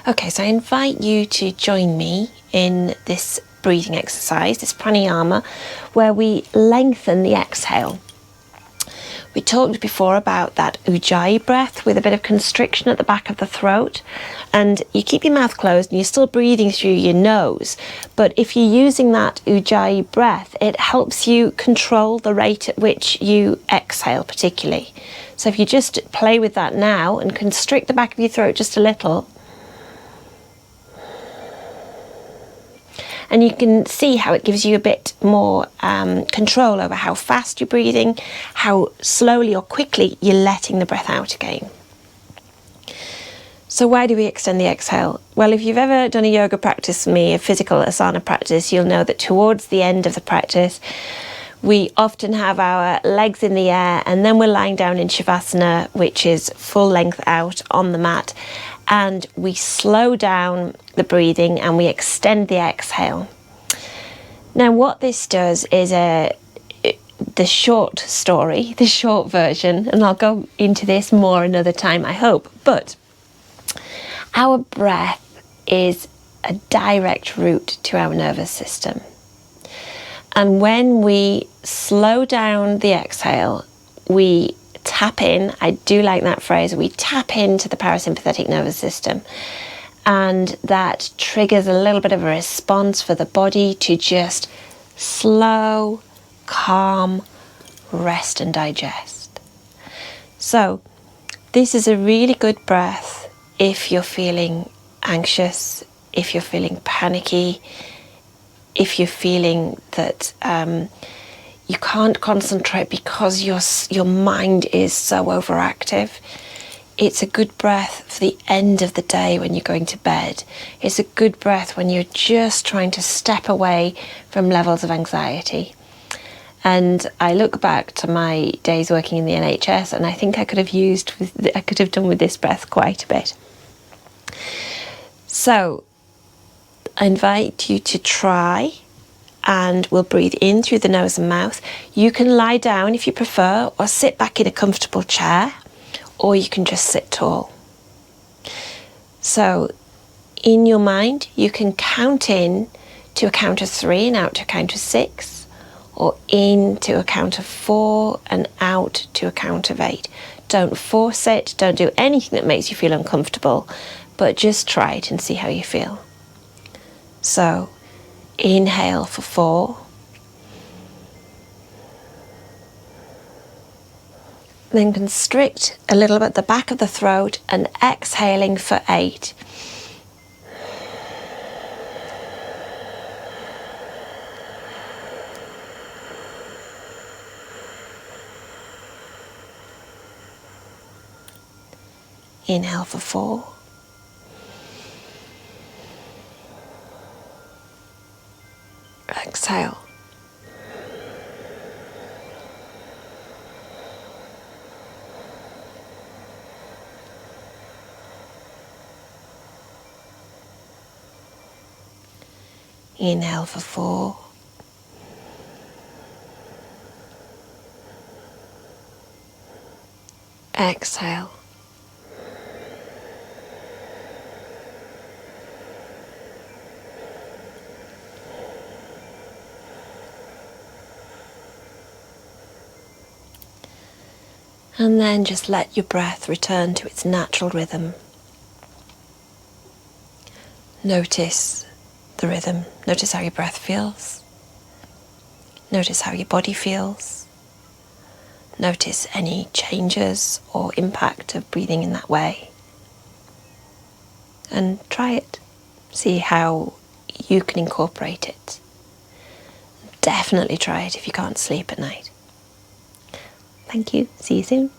Okay, so I invite you to join me in this breathing exercise, this pranayama, where we lengthen the exhale. We talked before about that ujjayi breath with a bit of constriction at the back of the throat, and you keep your mouth closed and you're still breathing through your nose, but if you're using that ujjayi breath, it helps you control the rate at which you exhale particularly. So if you just play with that now and constrict the back of your throat just a little, and you can see how it gives you a bit more control over how fast you're breathing, how slowly or quickly you're letting the breath out again. So why do we extend the exhale? Well, if you've ever done a yoga practice with me, a physical asana practice, you'll know that towards the end of the practice, we often have our legs in the air and then we're lying down in Shavasana, which is full length out on the mat. And we slow down the breathing and we extend the exhale. Now what this does is the short story, the short version, and I'll go into this more another time, I hope, but our breath is a direct route to our nervous system. And when we slow down the exhale, we tap in, I do like that phrase, we tap into the parasympathetic nervous system, and that triggers a little bit of a response for the body to just slow, calm, rest and digest. So this is a really good breath if you're feeling anxious, if you're feeling panicky, if you're feeling that you can't concentrate because your mind is so overactive. It's a good breath for the end of the day when you're going to bed. It's a good breath when you're just trying to step away from levels of anxiety. And I look back to my days working in the NHS, and I think I could have done with this breath quite a bit. So I invite you to try, and we'll breathe in through the nose and mouth. You can lie down if you prefer, or sit back in a comfortable chair, or you can just sit tall. So in your mind, you can count in to a count of 3 and out to a count of 6, or in to a count of 4 and out to a count of 8. Don't force it, don't do anything that makes you feel uncomfortable, but just try it and see how you feel. So inhale for 4, then constrict a little bit at the back of the throat and exhaling for 8. Inhale for 4. Exhale. Inhale for 4. Exhale. And then just let your breath return to its natural rhythm. Notice the rhythm. Notice how your breath feels. Notice how your body feels. Notice any changes or impact of breathing in that way. And try it. See how you can incorporate it. Definitely try it if you can't sleep at night. Thank you. See you soon.